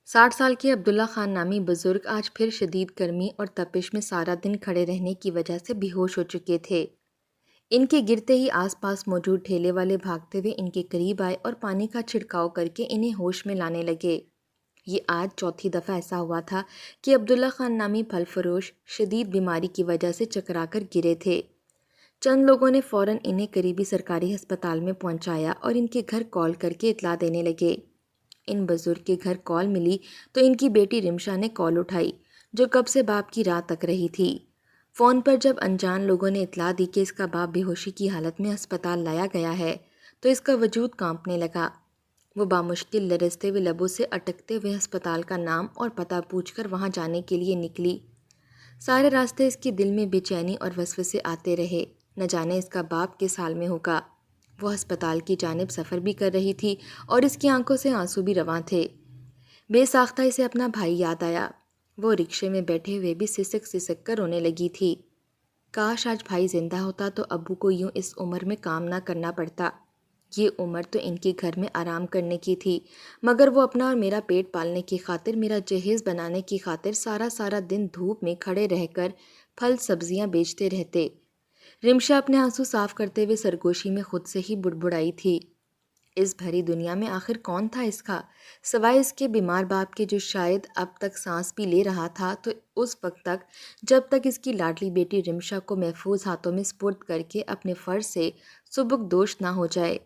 60 سال کے عبداللہ خان نامی بزرگ آج پھر شدید گرمی اور تپش میں سارا دن کھڑے رہنے کی وجہ سے بے ہوش ہو چکے تھے۔ ان کے گرتے ہی آس پاس موجود ٹھیلے والے بھاگتے ہوئے ان کے قریب آئے اور پانی کا چھڑکاؤ کر کے انہیں ہوش میں لانے لگے۔ یہ آج چوتھی دفعہ ایسا ہوا تھا کہ عبداللہ خان نامی پھل فروش شدید بیماری کی وجہ سے چکرا کر گرے تھے۔ چند لوگوں نے فوراً انہیں قریبی سرکاری ہسپتال میں پہنچایا اور ان کے گھر کال کر کے اطلاع دینے لگے۔ ان بزرگ کے گھر کال ملی تو ان کی بیٹی رمشا نے کال اٹھائی، جو کب سے باپ کی راہ تک رہی تھی۔ فون پر جب انجان لوگوں نے اطلاع دی کہ اس کا باپ بے ہوشی کی حالت میں ہسپتال لایا گیا ہے تو اس کا وجود کانپنے لگا۔ وہ بامشکل لرزتے ہوئے لبوں سے اٹکتے ہوئے ہسپتال کا نام اور پتہ پوچھ کر وہاں جانے کے لیے نکلی۔ سارے راستے اس کے دل میں بے چینی اور وسوسے آتے رہے، نہ جانے اس کا باپ کس حال میں ہوگا۔ وہ ہسپتال کی جانب سفر بھی کر رہی تھی اور اس کی آنکھوں سے آنسو بھی رواں تھے۔ بے ساختہ اسے اپنا بھائی یاد آیا۔ وہ رکشے میں بیٹھے ہوئے بھی سسک سسک کر رونے لگی تھی۔ کاش آج بھائی زندہ ہوتا تو ابو کو یوں اس عمر میں کام نہ کرنا پڑتا۔ یہ عمر تو ان کے گھر میں آرام کرنے کی تھی، مگر وہ اپنا اور میرا پیٹ پالنے کی خاطر، میرا جہیز بنانے کی خاطر سارا دن دھوپ میں کھڑے رہ کر پھل سبزیاں بیچتے رہتے۔ رمشا اپنے آنسو صاف کرتے ہوئے سرگوشی میں خود سے ہی بڑبڑائی تھی۔ اس بھری دنیا میں آخر کون تھا اس کا، سوائے اس کے بیمار باپ کے، جو شاید اب تک سانس بھی لے رہا تھا تو اس وقت تک جب تک اس کی لاڈلی بیٹی رمشا کو محفوظ ہاتھوں میں سپرد کر کے اپنے فرض سے سبکدوش نہ ہو جائے،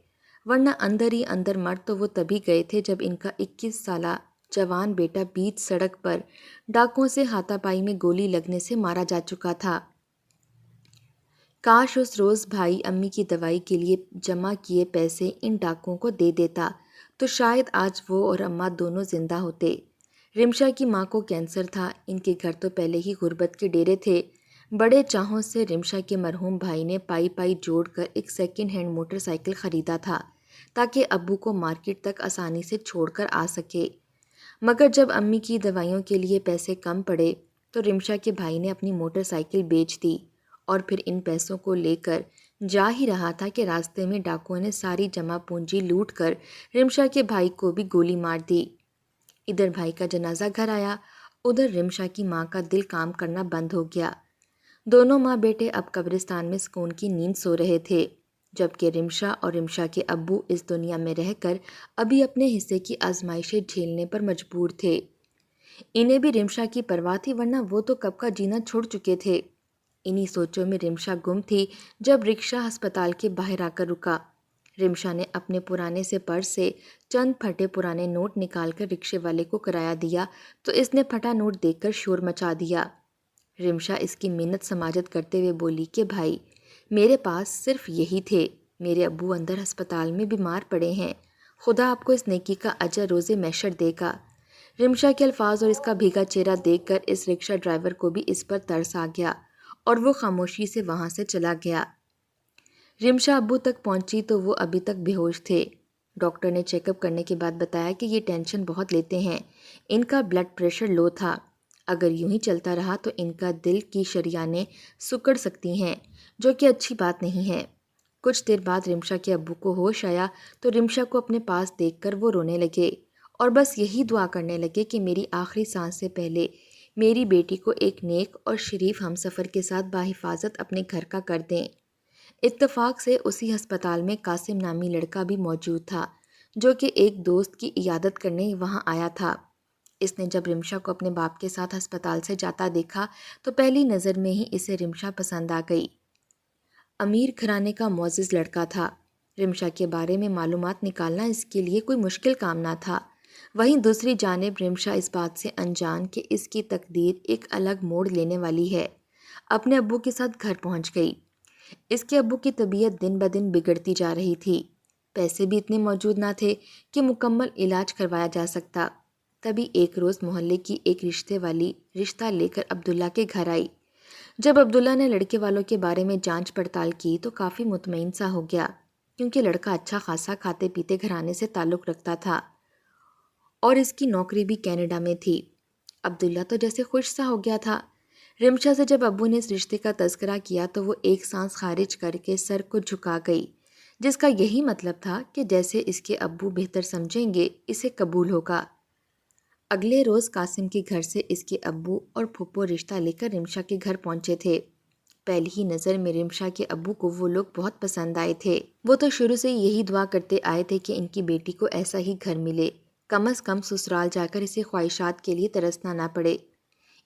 ورنہ اندر ہی اندر مر تو وہ تبھی گئے تھے جب ان کا 21 سالہ جوان بیٹا بیچ سڑک پر ڈاکوؤں سے ہاتھا پائی میں گولی لگنے سے مارا جا چکا تھا۔ کاش اس روز بھائی امی کی دوائی کے لیے جمع کیے پیسے ان ڈاکوؤں کو دے دیتا تو شاید آج وہ اور اماں دونوں زندہ ہوتے۔ رمشا کی ماں کو کینسر تھا۔ ان کے گھر تو پہلے ہی غربت کے ڈیرے تھے۔ بڑے چاہوں سے رمشا کے مرحوم بھائی نے پائی جوڑ کر ایک سیکنڈ ہینڈ موٹر سائیکل خریدا تھا تاکہ ابو کو مارکیٹ تک آسانی سے چھوڑ کر آ سکے، مگر جب امی کی دوائیوں کے لیے پیسے کم پڑے تو رمشا کے بھائی نے اپنی موٹر سائیکل بیچ دی اور پھر ان پیسوں کو لے کر جا ہی رہا تھا کہ راستے میں ڈاکوؤں نے ساری جمع پونجی لوٹ کر رمشا کے بھائی کو بھی گولی مار دی۔ ادھر بھائی کا جنازہ گھر آیا، ادھر رمشا کی ماں کا دل کام کرنا بند ہو گیا۔ دونوں ماں بیٹے اب قبرستان میں سکون کی نیند سو رہے تھے، جبکہ رمشا اور رمشا کے ابو اس دنیا میں رہ کر ابھی اپنے حصے کی آزمائشیں جھیلنے پر مجبور تھے۔ انہیں بھی رمشا کی پرواہ تھی، ورنہ وہ تو کب کا جینا چھوڑ چکے تھے۔ انہی سوچوں میں رمشا گم تھی جب رکشہ ہسپتال کے باہر آ کر رکا۔ رمشا نے اپنے پرانے سے پرس سے چند پھٹے پرانے نوٹ نکال کر رکشے والے کو کرایہ دیا تو اس نے پھٹا نوٹ دیکھ کر شور مچا دیا۔ رمشا اس کی منت سماجت کرتے ہوئے بولی کہ بھائی، میرے پاس صرف یہی تھے، میرے ابو اندر ہسپتال میں بیمار پڑے ہیں، خدا آپ کو اس نیکی کا اجر روز محشر دے گا۔ رمشا کے الفاظ اور اس کا بھیگا چہرہ دیکھ کر اس رکشہ ڈرائیور کو بھی اس پر ترس آ گیا اور وہ خاموشی سے وہاں سے چلا گیا۔ رمشا ابو تک پہنچی تو وہ ابھی تک بے ہوش تھے۔ ڈاکٹر نے چیک اپ کرنے کے بعد بتایا کہ یہ ٹینشن بہت لیتے ہیں، ان کا بلڈ پریشر لو تھا، اگر یوں ہی چلتا رہا تو ان کا دل کی شریانیں سکڑ سکتی ہیں، جو کہ اچھی بات نہیں ہے۔ کچھ دیر بعد رمشا کے ابو کو ہوش آیا تو رمشا کو اپنے پاس دیکھ کر وہ رونے لگے اور بس یہی دعا کرنے لگے کہ میری آخری سانس سے پہلے میری بیٹی کو ایک نیک اور شریف ہمسفر کے ساتھ بحفاظت اپنے گھر کا کر دیں۔ اتفاق سے اسی ہسپتال میں قاسم نامی لڑکا بھی موجود تھا، جو کہ ایک دوست کی عیادت کرنے وہاں آیا تھا۔ اس نے جب رمشا کو اپنے باپ کے ساتھ ہسپتال سے جاتا دیکھا تو پہلی نظر میں ہی اسے رمشا پسند آ گئی۔ امیر گھرانے کا معزز لڑکا تھا۔ رمشا کے بارے میں معلومات نکالنا اس کے لیے کوئی مشکل کام نہ تھا۔ وہیں دوسری جانب رمشا اس بات سے انجان کہ اس کی تقدیر ایک الگ موڑ لینے والی ہے، اپنے ابو کے ساتھ گھر پہنچ گئی۔ اس کے ابو کی طبیعت دن بدن بگڑتی جا رہی تھی، پیسے بھی اتنے موجود نہ تھے کہ مکمل علاج کروایا جا سکتا۔ تبھی ایک روز محلے کی ایک رشتے والی رشتہ لے کر عبداللہ کے گھر آئی۔ جب عبداللہ نے لڑکے والوں کے بارے میں جانچ پڑتال کی تو کافی مطمئن سا ہو گیا، کیونکہ لڑکا اچھا خاصا کھاتے پیتے گھرانے سے تعلق رکھتا تھا اور اس کی نوکری بھی کینیڈا میں تھی۔ عبداللہ تو جیسے خوش سا ہو گیا تھا۔ رمشا سے جب ابو نے اس رشتے کا تذکرہ کیا تو وہ ایک سانس خارج کر کے سر کو جھکا گئی، جس کا یہی مطلب تھا کہ جیسے اس کے ابو بہتر سمجھیں گے اسے قبول ہوگا۔ اگلے روز قاسم کے گھر سے اس کے ابو اور پھپھو رشتہ لے کر رمشا کے گھر پہنچے تھے۔ پہلی ہی نظر میں رمشا کے ابو کو وہ لوگ بہت پسند آئے تھے۔ وہ تو شروع سے یہی دعا کرتے آئے تھے کہ ان کی بیٹی کو ایسا ہی گھر ملے، کم از کم سسرال جا کر اسے خواہشات کے لیے ترسنا نہ پڑے۔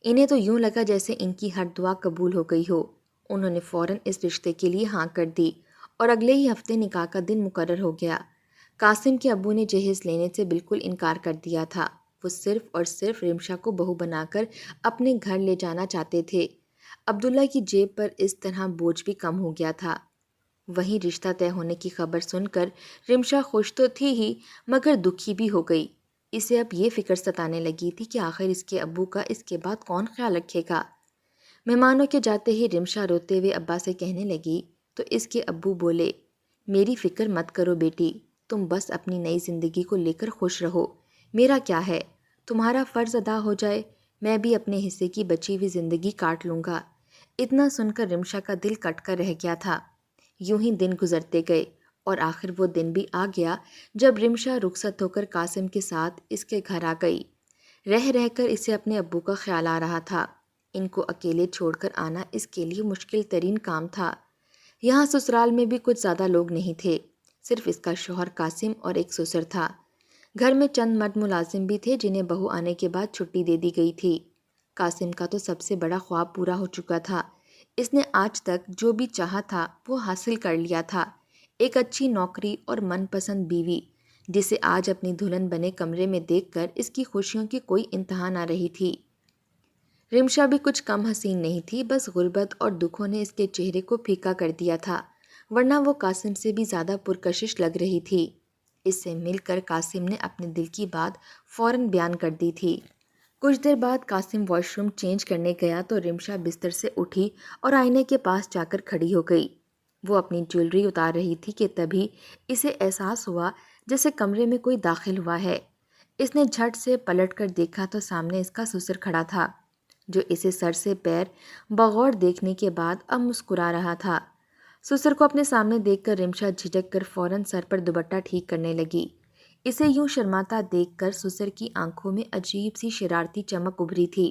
انہیں تو یوں لگا جیسے ان کی ہر دعا قبول ہو گئی ہو۔ انہوں نے فوراً اس رشتے کے لیے ہاں کر دی اور اگلے ہی ہفتے نکاح کا دن مقرر ہو گیا۔ قاسم کے ابو نے جہیز لینے سے بالکل انکار کر دیا تھا۔ وہ صرف اور صرف رمشا کو بہو بنا کر اپنے گھر لے جانا چاہتے تھے۔ عبداللہ کی جیب پر اس طرح بوجھ بھی کم ہو گیا تھا۔ وہیں رشتہ طے ہونے کی خبر سن کر رمشا خوش تو تھی ہی مگر دکھی بھی ہو گئی۔ اسے اب یہ فکر ستانے لگی تھی کہ آخر اس کے ابو کا اس کے بعد کون خیال رکھے گا۔ مہمانوں کے جاتے ہی رمشا روتے ہوئے ابا سے کہنے لگی تو اس کے ابو بولے، میری فکر مت کرو بیٹی، تم بس اپنی نئی زندگی کو لے کر خوش رہو، میرا کیا ہے، تمہارا فرض ادا ہو جائے میں بھی اپنے حصے کی بچی ہوئی زندگی کاٹ لوں گا۔ اتنا سن کر رمشا کا دل کٹ کر رہ گیا تھا۔ یوں ہی دن گزرتے گئے اور آخر وہ دن بھی آ گیا جب رمشا رخصت ہو کر قاسم کے ساتھ اس کے گھر آ گئی۔ رہ رہ کر اسے اپنے ابو کا خیال آ رہا تھا۔ ان کو اکیلے چھوڑ کر آنا اس کے لیے مشکل ترین کام تھا۔ یہاں سسرال میں بھی کچھ زیادہ لوگ نہیں تھے، صرف اس کا شوہر قاسم اور ایک سسر تھا۔ گھر میں چند مرد ملازم بھی تھے جنہیں بہو آنے کے بعد چھٹی دے دی گئی تھی۔ قاسم کا تو سب سے بڑا خواب پورا ہو چکا تھا۔ اس نے آج تک جو بھی چاہا تھا وہ حاصل کر لیا تھا، ایک اچھی نوکری اور من پسند بیوی، جسے آج اپنی دلہن بنے کمرے میں دیکھ کر اس کی خوشیوں کی کوئی انتہا نہ رہی تھی۔ رمشا بھی کچھ کم حسین نہیں تھی، بس غربت اور دکھوں نے اس کے چہرے کو پھیکا کر دیا تھا، ورنہ وہ قاسم سے بھی زیادہ پرکشش لگ رہی تھی۔ اس سے مل کر قاسم نے اپنے دل کی بات فوراً بیان کر دی تھی۔ کچھ دیر بعد قاسم واش روم چینج کرنے گیا تو رمشا بستر سے اٹھی اور آئینے کے پاس جا کر کھڑی ہو گئی۔ وہ اپنی جیولری اتار رہی تھی کہ تبھی اسے احساس ہوا جیسے کمرے میں کوئی داخل ہوا ہے۔ اس نے جھٹ سے پلٹ کر دیکھا تو سامنے اس کا سسر کھڑا تھا، جو اسے سر سے پیر بغور دیکھنے کے بعد اب مسکرا رہا تھا۔ سسر کو اپنے سامنے دیکھ کر رمشا جھجک کر فوراً سر پر دوپٹہ ٹھیک کرنے لگی۔ اسے یوں شرماتا دیکھ کر سسر کی آنکھوں میں عجیب سی شرارتی چمک ابھری تھی۔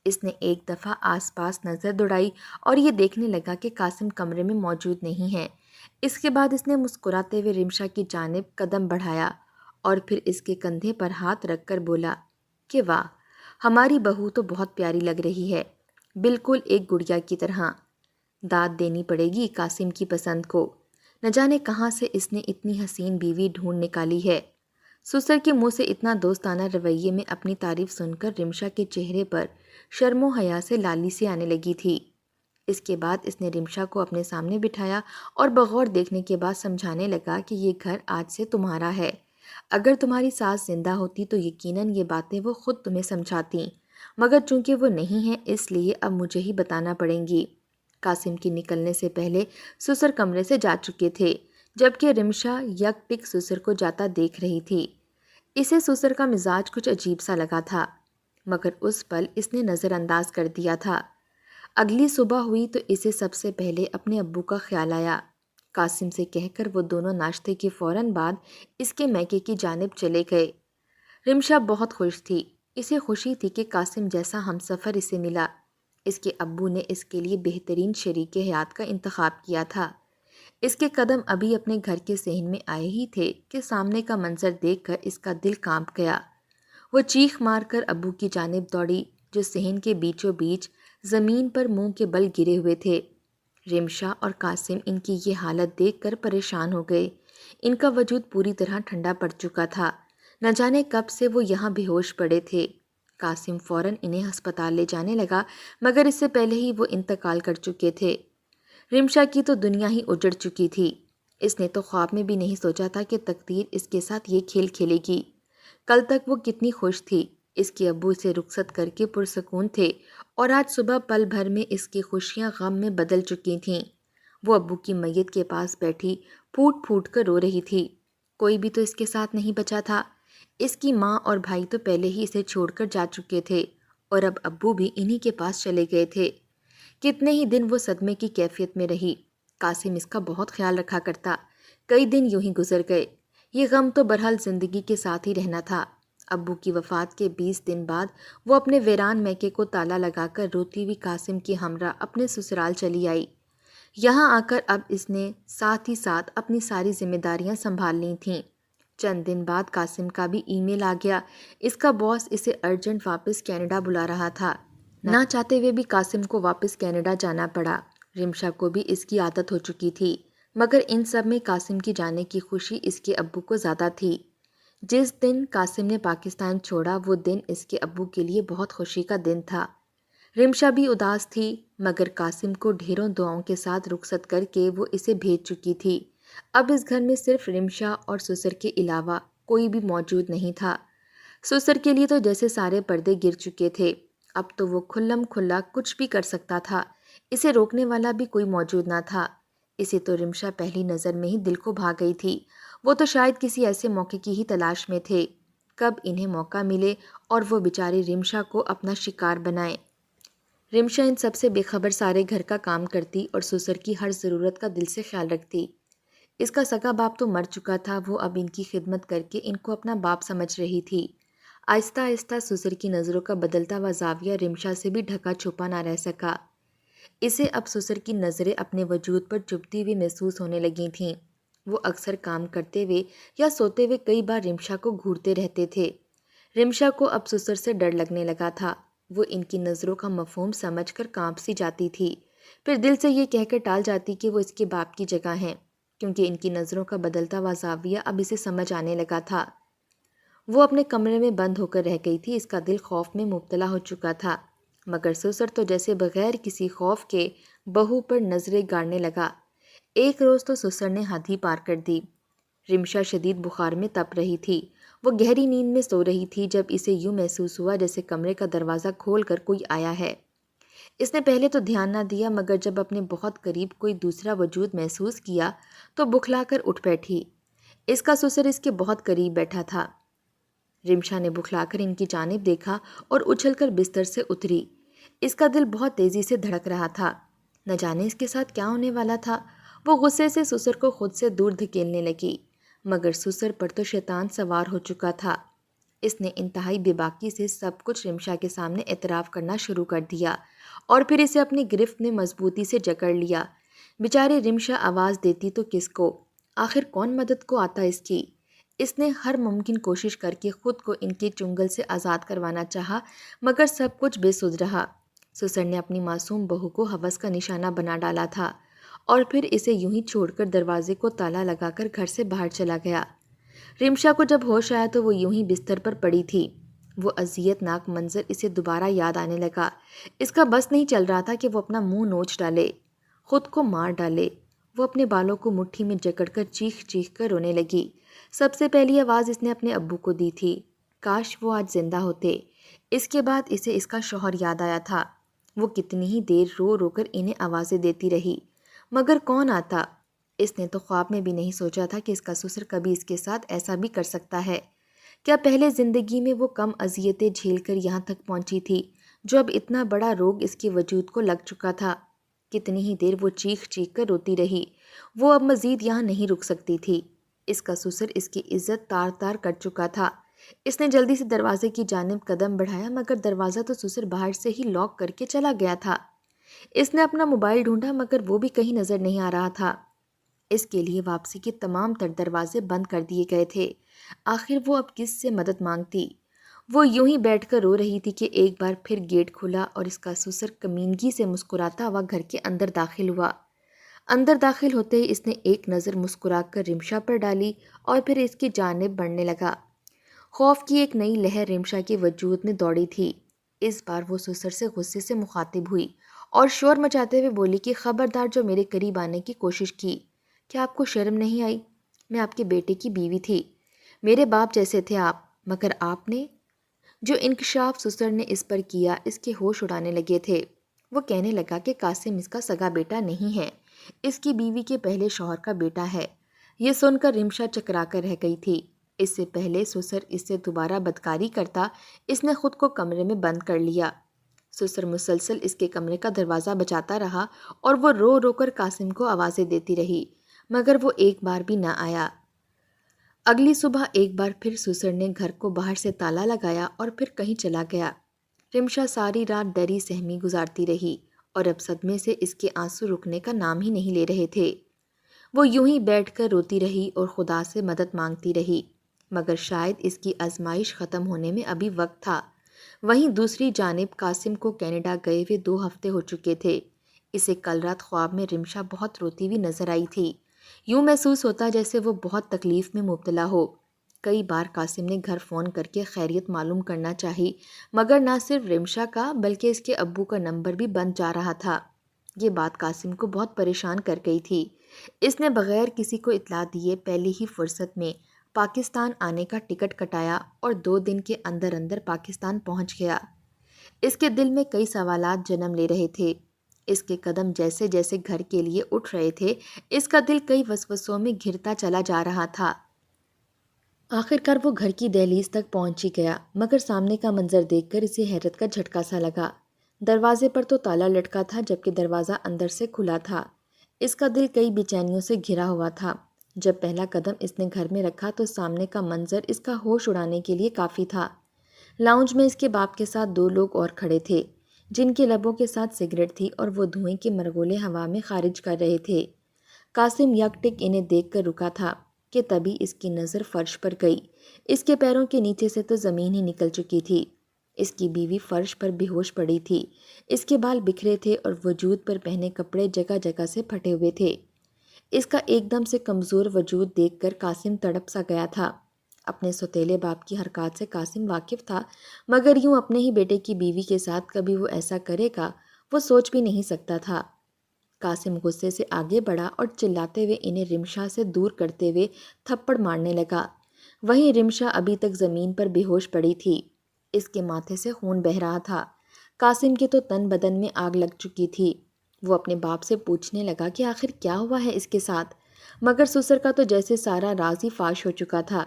اس نے ایک دفعہ آس پاس نظر دوڑائی اور یہ دیکھنے لگا کہ قاسم کمرے میں موجود نہیں ہے۔ اس کے بعد اس نے مسکراتے ہوئے رمشا کی جانب قدم بڑھایا اور پھر اس کے کندھے پر ہاتھ رکھ کر بولا کہ واہ، ہماری بہو تو بہت پیاری لگ رہی ہے، بالکل ایک گڑیا کی طرح۔ داد دینی پڑے گی قاسم کی پسند کو، نہ جانے کہاں سے اس نے اتنی حسین بیوی ڈھونڈ نکالی ہے۔ سسر کے منہ سے اتنا دوستانہ رویے میں اپنی تعریف سن کر رمشا کے چہرے پر شرم و حیا سے لالی سی آنے لگی تھی۔ اس کے بعد اس نے رمشا کو اپنے سامنے بٹھایا اور بغور دیکھنے کے بعد سمجھانے لگا کہ یہ گھر آج سے تمہارا ہے۔ اگر تمہاری ساس زندہ ہوتی تو یقیناً یہ باتیں وہ خود تمہیں سمجھاتی، مگر چونکہ وہ نہیں ہیں اس لیے اب مجھے ہی بتانا پڑیں گی۔ قاسم کے نکلنے سے پہلے سسر کمرے سے جا چکے تھے، جبکہ رمشا یک ٹک سسر کو جاتا دیکھ رہی تھی۔ اسے سسر کا مزاج کچھ عجیب سا لگا تھا، مگر اس پل اس نے نظر انداز کر دیا تھا۔ اگلی صبح ہوئی تو اسے سب سے پہلے اپنے ابو کا خیال آیا۔ قاسم سے کہہ کر وہ دونوں ناشتے کے فوراً بعد اس کے میکے کی جانب چلے گئے۔ رمشا بہت خوش تھی، اسے خوشی تھی کہ قاسم جیسا ہمسفر اسے ملا۔ اس کے ابو نے اس کے لیے بہترین شریک حیات کا انتخاب کیا تھا۔ اس کے قدم ابھی اپنے گھر کے صحن میں آئے ہی تھے کہ سامنے کا منظر دیکھ کر اس کا دل کانپ گیا۔ وہ چیخ مار کر ابو کی جانب دوڑی جو صحن کے بیچوں بیچ زمین پر منہ کے بل گرے ہوئے تھے۔ رمشا اور قاسم ان کی یہ حالت دیکھ کر پریشان ہو گئے۔ ان کا وجود پوری طرح ٹھنڈا پڑ چکا تھا، نہ جانے کب سے وہ یہاں بے ہوش پڑے تھے۔ قاسم فوراً انہیں ہسپتال لے جانے لگا، مگر اس سے پہلے ہی وہ انتقال کر چکے تھے۔ رمشا کی تو دنیا ہی اجڑ چکی تھی۔ اس نے تو خواب میں بھی نہیں سوچا تھا کہ تقدیر اس کے ساتھ یہ کھیل کھیلے گی۔ کل تک وہ کتنی خوش تھی، اس کے ابو اسے رخصت کر کے پرسکون تھے، اور آج صبح پل بھر میں اس کی خوشیاں غم میں بدل چکی تھیں۔ وہ ابو کی میت کے پاس بیٹھی پھوٹ پھوٹ کر رو رہی تھی۔ کوئی بھی تو اس کے ساتھ نہیں بچا تھا۔ اس کی ماں اور بھائی تو پہلے ہی اسے چھوڑ کر جا چکے تھے، اور اب ابو بھی انہی کے پاس چلے گئے تھے۔ کتنے ہی دن وہ صدمے کی کیفیت میں رہی۔ قاسم اس کا بہت خیال رکھا کرتا۔ کئی دن یوں ہی گزر گئے۔ یہ غم تو برحال زندگی کے ساتھ ہی رہنا تھا۔ ابو کی وفات کے 20 دن بعد وہ اپنے ویران میکے کو تالا لگا کر روتی ہوئی قاسم کی ہمراہ اپنے سسرال چلی آئی۔ یہاں آ کر اب اس نے ساتھ ہی ساتھ اپنی ساری ذمہ داریاں سنبھال لی تھیں۔ چند دن بعد قاسم کا بھی ای میل آ گیا۔ اس کا باس اسے ارجنٹ واپس کینیڈا بلا رہا تھا۔ نہ چاہتے ہوئے بھی قاسم کو واپس کینیڈا جانا پڑا۔ رمشا کو بھی اس کی عادت ہو چکی تھی، مگر ان سب میں قاسم کی جانے کی خوشی اس کے ابو کو زیادہ تھی۔ جس دن قاسم نے پاکستان چھوڑا وہ دن اس کے ابو کے لیے بہت خوشی کا دن تھا۔ رمشا بھی اداس تھی، مگر قاسم کو ڈھیروں دعاؤں کے ساتھ رخصت کر کے وہ اسے بھیج چکی تھی۔ اب اس گھر میں صرف رمشا اور سسر کے علاوہ کوئی بھی موجود نہیں تھا۔ سسر کے لیے تو جیسے سارے پردے گر چکے تھے، اب تو وہ کھلم کھلا کچھ بھی کر سکتا تھا، اسے روکنے والا بھی کوئی موجود نہ تھا۔ اسے تو رمشا پہلی نظر میں ہی دل کو بھا گئی تھی۔ وہ تو شاید کسی ایسے موقع کی ہی تلاش میں تھے، کب انہیں موقع ملے اور وہ بیچاری رمشا کو اپنا شکار بنائیں۔ رمشا ان سب سے بے خبر سارے گھر کا کام کرتی اور سسر کی ہر ضرورت کا دل سے خیال رکھتی۔ اس کا سگا باپ تو مر چکا تھا، وہ اب ان کی خدمت کر کے ان کو اپنا باپ سمجھ رہی تھی۔ آہستہ آہستہ سسر کی نظروں کا بدلتا ہوا زاویہ رمشا سے بھی ڈھکا چھپا نہ رہ سکا۔ اسے اب سسر کی نظریں اپنے وجود پر چبھتی ہوئی محسوس ہونے لگی تھیں۔ وہ اکثر کام کرتے ہوئے یا سوتے ہوئے کئی بار رمشا کو گھورتے رہتے تھے۔ رمشا کو اب سسر سے ڈر لگنے لگا تھا۔ وہ ان کی نظروں کا مفہوم سمجھ کر کانپ سی جاتی تھی، پھر دل سے یہ کہہ کر ٹال جاتی کہ وہ اس کے باپ کی جگہ ہیں، کیونکہ ان کی نظروں کا بدلتا ہوا زاویہ اب اسے سمجھ آنے لگا تھا۔ وہ اپنے کمرے میں بند ہو کر رہ گئی تھی، اس کا دل خوف میں مبتلا ہو چکا تھا، مگر سسر تو جیسے بغیر کسی خوف کے بہو پر نظریں گاڑنے لگا۔ ایک روز تو سسر نے حد ہی پار کر دی۔ رمشا شدید بخار میں تپ رہی تھی، وہ گہری نیند میں سو رہی تھی جب اسے یوں محسوس ہوا جیسے کمرے کا دروازہ کھول کر کوئی آیا ہے۔ اس نے پہلے تو دھیان نہ دیا، مگر جب اپنے بہت قریب کوئی دوسرا وجود محسوس کیا تو بکھلا کر اٹھ بیٹھی۔ اس کا سسر اس کے بہت قریب بیٹھا تھا۔ رمشا نے بکھلا کر ان کی جانب دیکھا اور اچھل کر بستر سے اتری۔ اس کا دل بہت تیزی سے دھڑک رہا تھا، نہ جانے اس کے ساتھ کیا ہونے والا تھا۔ وہ غصے سے سسر کو خود سے دور دھکیلنے لگی، مگر سسر پر تو شیطان سوار ہو چکا تھا۔ اس نے انتہائی بے باکی سے سب کچھ رمشا کے سامنے اعتراف کرنا شروع کر دیا اور پھر اسے اپنی گرفت میں مضبوطی سے جکڑ لیا۔ بیچاری رمشا آواز دیتی تو کس کو، آخر کون مدد کو آتا اس کی۔ اس نے ہر ممکن کوشش کر کے خود کو ان کے چنگل سے آزاد کروانا چاہا، مگر سب کچھ بے سود رہا۔ سسر نے اپنی معصوم بہو کو ہوس کا نشانہ بنا ڈالا تھا اور پھر اسے یوں ہی چھوڑ کر دروازے کو تالا لگا کر گھر سے باہر چلا گیا۔ رمشا کو جب ہوش آیا تو وہ یوں ہی بستر پر پڑی تھی۔ وہ اذیت ناک منظر اسے دوبارہ یاد آنے لگا۔ اس کا بس نہیں چل رہا تھا کہ وہ اپنا منہ نوچ ڈالے، خود کو مار ڈالے۔ وہ اپنے بالوں کو مٹھی میں جکڑ کر چیخ چیخ کر رونے لگی۔ سب سے پہلی آواز اس نے اپنے ابو کو دی تھی، کاش وہ آج زندہ ہوتے۔ اس کے بعد اسے اس کا شوہر یاد آیا تھا۔ وہ کتنی ہی دیر رو رو کر انہیں آوازیں دیتی رہی، مگر کون آتا۔ اس نے تو خواب میں بھی نہیں سوچا تھا کہ اس کا سسر کبھی اس کے ساتھ ایسا بھی کر سکتا ہے۔ کیا پہلے زندگی میں وہ کم اذیتیں جھیل کر یہاں تک پہنچی تھی، جو اب اتنا بڑا روگ اس کے وجود کو لگ چکا تھا۔ کتنی ہی دیر وہ چیخ چیخ کر روتی رہی، وہ اب مزید یہاں نہیں رک سکتی تھی۔ اس کا سسر اس کی عزت تار تار کر چکا تھا۔ اس نے جلدی سے دروازے کی جانب قدم بڑھایا، مگر دروازہ تو سسر باہر سے ہی لاک کر کے چلا گیا تھا۔ اس نے اپنا موبائل ڈھونڈا، مگر وہ بھی کہیں نظر نہیں آ رہا تھا۔ اس کے لیے واپسی کے تمام تر دروازے بند کر دیے گئے تھے۔ آخر وہ اب کس سے مدد مانگتی؟ وہ یوں ہی بیٹھ کر رو رہی تھی کہ ایک بار پھر گیٹ کھلا اور اس کا سسر کمینگی سے مسکراتا ہوا گھر کے اندر داخل ہوا۔ اندر داخل ہوتے ہی اس نے ایک نظر مسکرا کر رمشا پر ڈالی اور پھر اس کی جانب بڑھنے لگا۔ خوف کی ایک نئی لہر رمشا کے وجود میں دوڑی تھی۔ اس بار وہ سسر سے غصے سے مخاطب ہوئی اور شور مچاتے ہوئے بولی کہ خبردار جو میرے قریب آنے کی کوشش کی، کیا آپ کو شرم نہیں آئی؟ میں آپ کے بیٹے کی بیوی تھی، میرے باپ جیسے تھے آپ، مگر آپ نے جو انکشاف سسر نے اس پر کیا، اس کے ہوش اڑانے لگے تھے۔ وہ کہنے لگا کہ قاسم اس کا سگا بیٹا نہیں ہے، اس کی بیوی کے پہلے شوہر کا بیٹا ہے۔ یہ سن کر رمشا چکرا کر رہ گئی تھی۔ اس سے پہلے سسر اس سے دوبارہ بدکاری کرتا، اس نے خود کو کمرے میں بند کر لیا۔ سسر مسلسل اس کے کمرے کا دروازہ بجاتا رہا اور وہ رو رو کر قاسم کو آوازیں دیتی رہی، مگر وہ ایک بار بھی نہ آیا۔ اگلی صبح ایک بار پھر سسر نے گھر کو باہر سے تالا لگایا اور پھر کہیں چلا گیا۔ رمشا ساری رات ڈری سہمی گزارتی رہی اور اب صدمے سے اس کے آنسو رکنے کا نام ہی نہیں لے رہے تھے۔ وہ یوں ہی بیٹھ کر روتی رہی اور خدا سے مدد مانگتی رہی، مگر شاید اس کی آزمائش ختم ہونے میں ابھی وقت تھا۔ وہیں دوسری جانب قاسم کو کینیڈا گئے ہوئے 2 ہفتے ہو چکے تھے۔ اسے کل رات خواب میں رمشا بہت روتی ہوئی نظر آئی تھی۔ یوں محسوس ہوتا جیسے وہ بہت تکلیف میں مبتلا ہو۔ کئی بار قاسم نے گھر فون کر کے خیریت معلوم کرنا چاہی، مگر نہ صرف رمشا کا بلکہ اس کے ابو کا نمبر بھی بند جا رہا تھا۔ یہ بات قاسم کو بہت پریشان کر گئی تھی۔ اس نے بغیر کسی کو اطلاع دیے پہلی ہی فرصت میں پاکستان آنے کا ٹکٹ کٹایا اور 2 دن کے اندر اندر پاکستان پہنچ گیا۔ اس کے دل میں کئی سوالات جنم لے رہے تھے۔ اس کے قدم جیسے جیسے گھر کے لیے اٹھ رہے تھے، اس کا دل کئی وسوسوں میں گھرتا چلا جا رہا تھا۔ آخر کار وہ گھر کی دہلیز تک پہنچ ہی گیا، مگر سامنے کا منظر دیکھ کر اسے حیرت کا جھٹکا سا لگا۔ دروازے پر تو تالا لٹکا تھا جبکہ دروازہ اندر سے کھلا تھا۔ اس کا دل کئی بے چینیوں سے گھرا ہوا تھا۔ جب پہلا قدم اس نے گھر میں رکھا تو سامنے کا منظر اس کا ہوش اڑانے کے لیے کافی تھا۔ لاؤنج میں اس کے باپ کے ساتھ 2 لوگ اور کھڑے تھے، جن کے لبوں کے ساتھ سگریٹ تھی اور وہ دھوئیں کے مرغولے ہوا میں خارج کر رہے تھے۔ قاسم یک ٹک انہیں دیکھ کر رکا تھا کہ تبھی اس کی نظر فرش پر گئی۔ اس کے پیروں کے نیچے سے تو زمین ہی نکل چکی تھی۔ اس کی بیوی فرش پر بے ہوش پڑی تھی۔ اس کے بال بکھرے تھے اور وجود پر پہنے کپڑے جگہ جگہ سے پھٹے ہوئے تھے۔ اس کا ایک دم سے کمزور وجود دیکھ کر قاسم تڑپ سا گیا تھا۔ اپنے سوتیلے باپ کی حرکات سے قاسم واقف تھا، مگر یوں اپنے ہی بیٹے کی بیوی کے ساتھ کبھی وہ ایسا کرے گا وہ سوچ بھی نہیں سکتا تھا۔ قاسم غصے سے آگے بڑھا اور چلاتے ہوئے انہیں رمشا سے دور کرتے ہوئے تھپڑ مارنے لگا۔ وہیں رمشا ابھی تک زمین پر بے ہوش پڑی تھی۔ اس کے ماتھے سے خون بہہ رہا تھا۔ قاسم کے تو تن بدن میں آگ لگ چکی تھی۔ وہ اپنے باپ سے پوچھنے لگا کہ آخر کیا ہوا ہے اس کے ساتھ، مگر سسر کا تو جیسے سارا راز ہی فاش ہو چکا تھا۔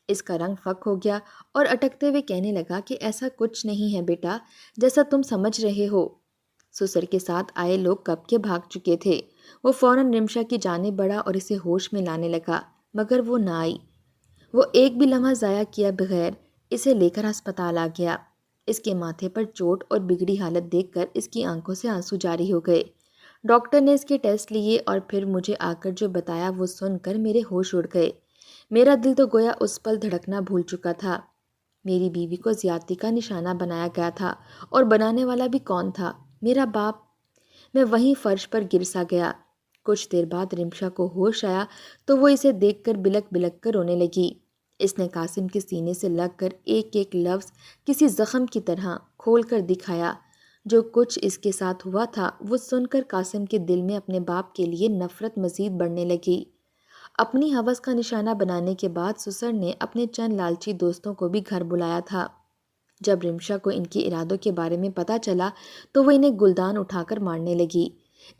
اس کا رنگ فک ہو گیا اور اٹکتے ہوئے کہنے لگا کہ ایسا کچھ نہیں ہے بیٹا جیسا تم سمجھ رہے ہو۔ سسر کے ساتھ آئے لوگ کب کے بھاگ چکے تھے۔ وہ فوراً رمشا کی جانب بڑھا اور اسے ہوش میں لانے لگا، مگر وہ نہ آئی۔ وہ ایک بھی لمحہ ضائع کیا بغیر اسے لے کر ہسپتال آ گیا۔ اس کے ماتھے پر چوٹ اور بگڑی حالت دیکھ کر اس کی آنکھوں سے آنسو جاری ہو گئے۔ ڈاکٹر نے اس کے ٹیسٹ لیے اور پھر مجھے آ کر جو بتایا وہ سن کر میرے ہوش اڑ گئے۔ میرا دل تو گویا اس پل دھڑکنا بھول چکا تھا۔ میری بیوی کو زیادتی کا نشانہ بنایا گیا تھا، اور بنانے والا بھی کون تھا؟ میرا باپ۔ میں وہیں فرش پر گر سا گیا۔ کچھ دیر بعد رمشا کو ہوش آیا تو وہ اسے دیکھ کر بلک بلک کر رونے لگی۔ اس نے قاسم کے سینے سے لگ کر ایک ایک لفظ کسی زخم کی طرح کھول کر دکھایا۔ جو کچھ اس کے ساتھ ہوا تھا وہ سن کر قاسم کے دل میں اپنے باپ کے لیے نفرت مزید بڑھنے لگی۔ اپنی ہوس کا نشانہ بنانے کے بعد سسر نے اپنے چند لالچی دوستوں کو بھی گھر بلایا تھا۔ جب رمشا کو ان کے ارادوں کے بارے میں پتہ چلا تو وہ انہیں گلدان اٹھا کر مارنے لگی۔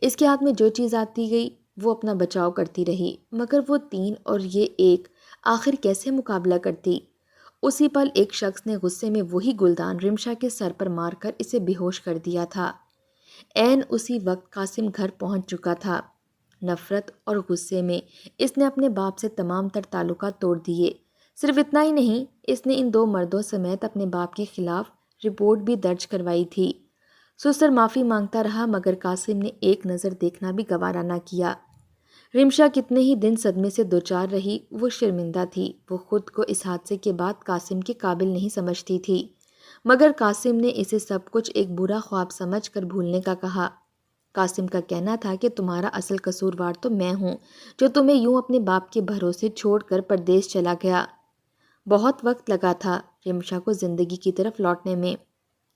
اس کے ہاتھ میں جو چیز آتی گئی وہ اپنا بچاؤ کرتی رہی، مگر وہ 3 اور یہ 1 آخر کیسے مقابلہ کرتی؟ اسی پل ایک شخص نے غصے میں وہی گلدان رمشا کے سر پر مار کر اسے بے ہوش کر دیا تھا۔ عین اسی وقت قاسم گھر پہنچ چکا تھا۔ نفرت اور غصے میں اس نے اپنے باپ سے تمام تر تعلقات توڑ دیے۔ صرف اتنا ہی نہیں، اس نے ان 2 مردوں سمیت اپنے باپ کے خلاف رپورٹ بھی درج کروائی تھی۔ سسر معافی مانگتا رہا، مگر قاسم نے ایک نظر دیکھنا بھی گوارا نہ کیا۔ رمشا کتنے ہی دن صدمے سے دوچار رہی، وہ شرمندہ تھی۔ وہ خود کو اس حادثے کے بعد قاسم کے قابل نہیں سمجھتی تھی، مگر قاسم نے اسے سب کچھ ایک برا خواب سمجھ کر بھولنے کا کہا۔ قاسم کا کہنا تھا کہ تمہارا اصل قصوروار تو میں ہوں، جو تمہیں یوں اپنے باپ کے بھروسے چھوڑ کر پردیس چلا گیا۔ بہت وقت لگا تھا رمشا کو زندگی کی طرف لوٹنے میں۔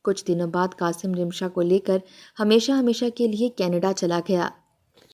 کچھ دنوں بعد قاسم رمشا کو لے کر ہمیشہ ہمیشہ کے لیے کینیڈا چلا گیا۔